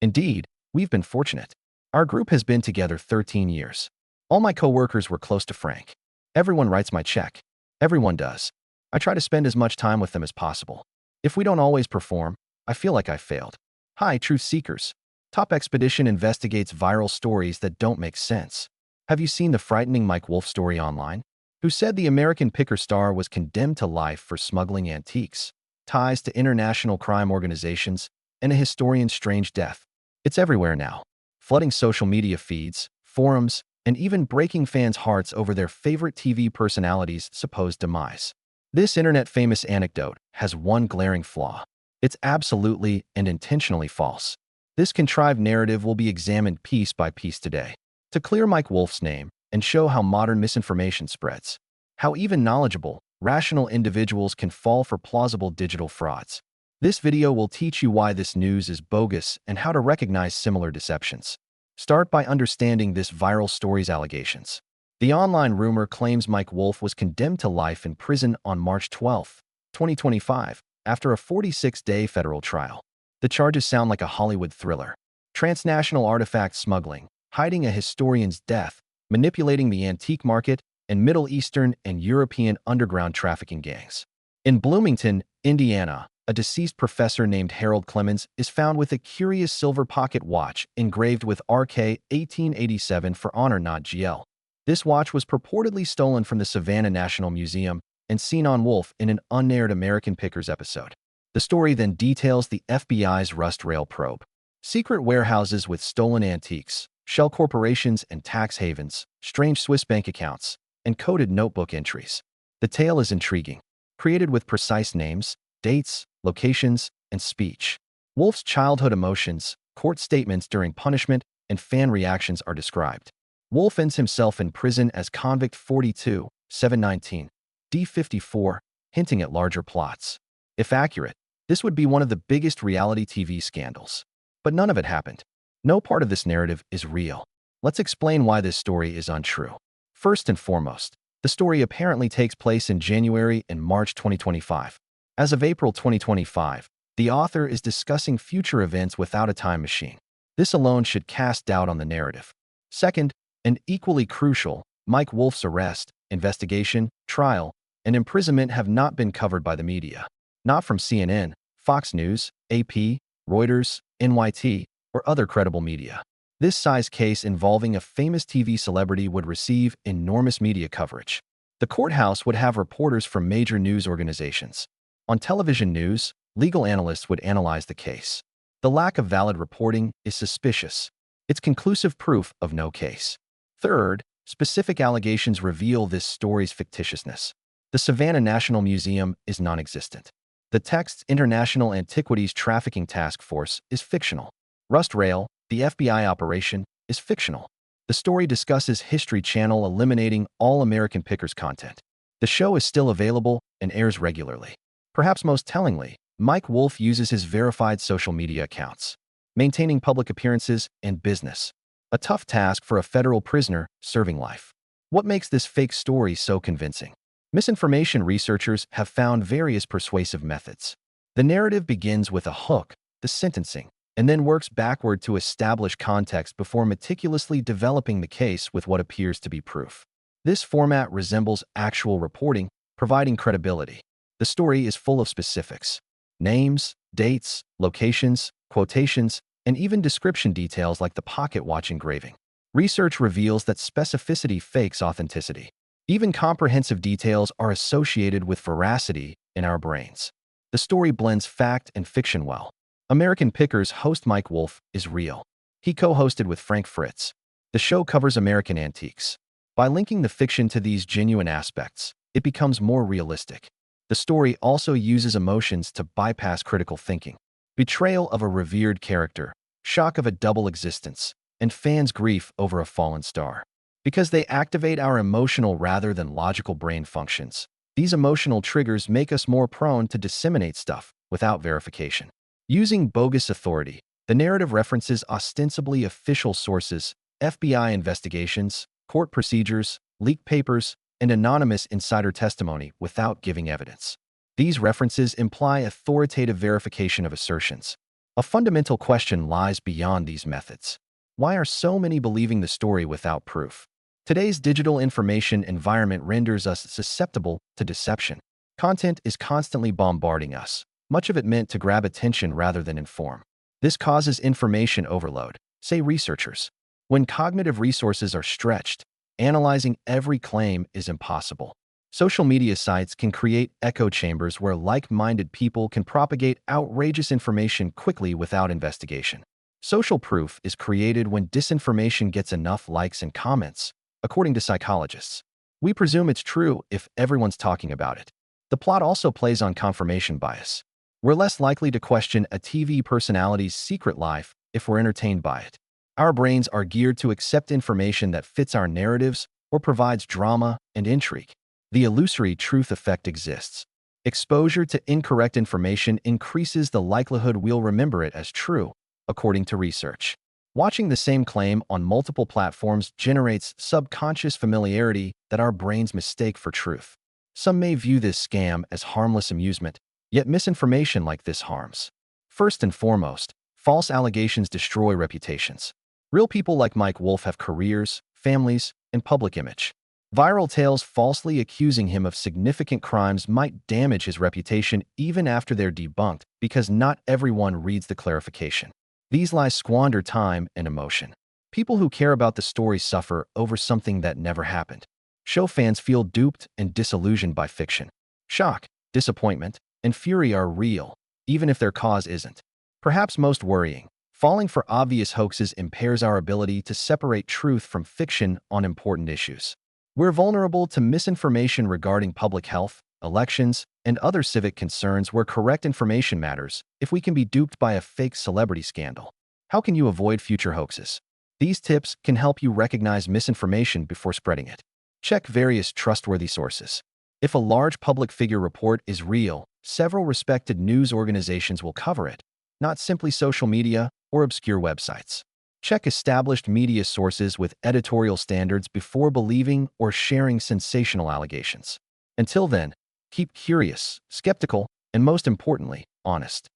Indeed, we've been fortunate. Our group has been together 13 years. All my coworkers were close to Frank. Everyone writes my check. Everyone does. I try to spend as much time with them as possible. If we don't always perform, I feel like I failed. Hi, truth seekers. Top Expedition investigates viral stories that don't make sense. Have you seen the frightening Mike Wolfe story online? Who said the American picker star was condemned to life for smuggling antiques, ties to international crime organizations, and a historian's strange death. It's everywhere now, flooding social media feeds, forums, and even breaking fans' hearts over their favorite TV personalities' supposed demise. This internet-famous anecdote has one glaring flaw. It's absolutely and intentionally false. This contrived narrative will be examined piece by piece today to clear Mike Wolfe's name and show how modern misinformation spreads, how even knowledgeable, rational individuals can fall for plausible digital frauds. This video will teach you why this news is bogus and how to recognize similar deceptions. Start by understanding this viral story's allegations. The online rumor claims Mike Wolfe was condemned to life in prison on March 12, 2025, after a 46-day federal trial. The charges sound like a Hollywood thriller. Transnational artifact smuggling, hiding a historian's death, manipulating the antique market, and Middle Eastern and European underground trafficking gangs. In Bloomington, Indiana, a deceased professor named Harold Clemens is found with a curious silver pocket watch engraved with RK 1887 for honor not GL. This watch was purportedly stolen from the Savannah National Museum and seen on Wolfe in an unaired American Pickers episode. The story then details the FBI's Rust Rail probe. Secret warehouses with stolen antiques, shell corporations and tax havens, strange Swiss bank accounts, and coded notebook entries. The tale is intriguing, created with precise names, dates, locations, and speech. Wolfe's childhood emotions, court statements during punishment, and fan reactions are described. Wolfe ends himself in prison as convict 42, 719, D54, hinting at larger plots. If accurate, this would be one of the biggest reality TV scandals. But none of it happened. No part of this narrative is real. Let's explain why this story is untrue. First and foremost, the story apparently takes place in January and March 2025. As of April 2025, the author is discussing future events without a time machine. This alone should cast doubt on the narrative. Second, and equally crucial, Mike Wolfe's arrest, investigation, trial, and imprisonment have not been covered by the media. Not from CNN, Fox News, AP, Reuters, NYT, or other credible media. This size case involving a famous TV celebrity would receive enormous media coverage. The courthouse would have reporters from major news organizations. On television news, legal analysts would analyze the case. The lack of valid reporting is suspicious. It's conclusive proof of no case. Third, specific allegations reveal this story's fictitiousness. The Savannah National Museum is non-existent. The text's International Antiquities Trafficking Task Force is fictional. Rust Rail, the FBI operation, is fictional. The story discusses History Channel eliminating all American Pickers content. The show is still available and airs regularly. Perhaps most tellingly, Mike Wolfe uses his verified social media accounts, maintaining public appearances and business. A tough task for a federal prisoner serving life. What makes this fake story so convincing? Misinformation researchers have found various persuasive methods. The narrative begins with a hook, the sentencing, and then works backward to establish context before meticulously developing the case with what appears to be proof. This format resembles actual reporting, providing credibility. The story is full of specifics. Names, dates, locations, quotations, and even description details like the pocket watch engraving. Research reveals that specificity fakes authenticity. Even comprehensive details are associated with veracity in our brains. The story blends fact and fiction well. American Pickers host Mike Wolfe is real. He co-hosted with Frank Fritz. The show covers American antiques. By linking the fiction to these genuine aspects, it becomes more realistic. The story also uses emotions to bypass critical thinking. Betrayal of a revered character, shock of a double existence, and fans' grief over a fallen star. Because they activate our emotional rather than logical brain functions, these emotional triggers make us more prone to disseminate stuff without verification. Using bogus authority, the narrative references ostensibly official sources, FBI investigations, court procedures, leaked papers, and anonymous insider testimony without giving evidence. These references imply authoritative verification of assertions. A fundamental question lies beyond these methods. Why are so many believing the story without proof? Today's digital information environment renders us susceptible to deception. Content is constantly bombarding us, much of it meant to grab attention rather than inform. This causes information overload, say researchers. When cognitive resources are stretched, analyzing every claim is impossible. Social media sites can create echo chambers where like-minded people can propagate outrageous information quickly without investigation. Social proof is created when disinformation gets enough likes and comments, according to psychologists. We presume it's true if everyone's talking about it. The plot also plays on confirmation bias. We're less likely to question a TV personality's secret life if we're entertained by it. Our brains are geared to accept information that fits our narratives or provides drama and intrigue. The illusory truth effect exists. Exposure to incorrect information increases the likelihood we'll remember it as true, according to research. Watching the same claim on multiple platforms generates subconscious familiarity that our brains mistake for truth. Some may view this scam as harmless amusement, yet misinformation like this harms. First and foremost, false allegations destroy reputations. Real people like Mike Wolfe have careers, families, and public image. Viral tales falsely accusing him of significant crimes might damage his reputation even after they're debunked because not everyone reads the clarification. These lies squander time and emotion. People who care about the story suffer over something that never happened. Show fans feel duped and disillusioned by fiction. Shock, disappointment, and fury are real, even if their cause isn't. Perhaps most worrying, falling for obvious hoaxes impairs our ability to separate truth from fiction on important issues. We're vulnerable to misinformation regarding public health, elections, and other civic concerns where correct information matters if we can be duped by a fake celebrity scandal. How can you avoid future hoaxes? These tips can help you recognize misinformation before spreading it. Check various trustworthy sources. If a large public figure report is real, several respected news organizations will cover it, not simply social media or obscure websites. Check established media sources with editorial standards before believing or sharing sensational allegations. Until then, keep curious, skeptical, and most importantly, honest.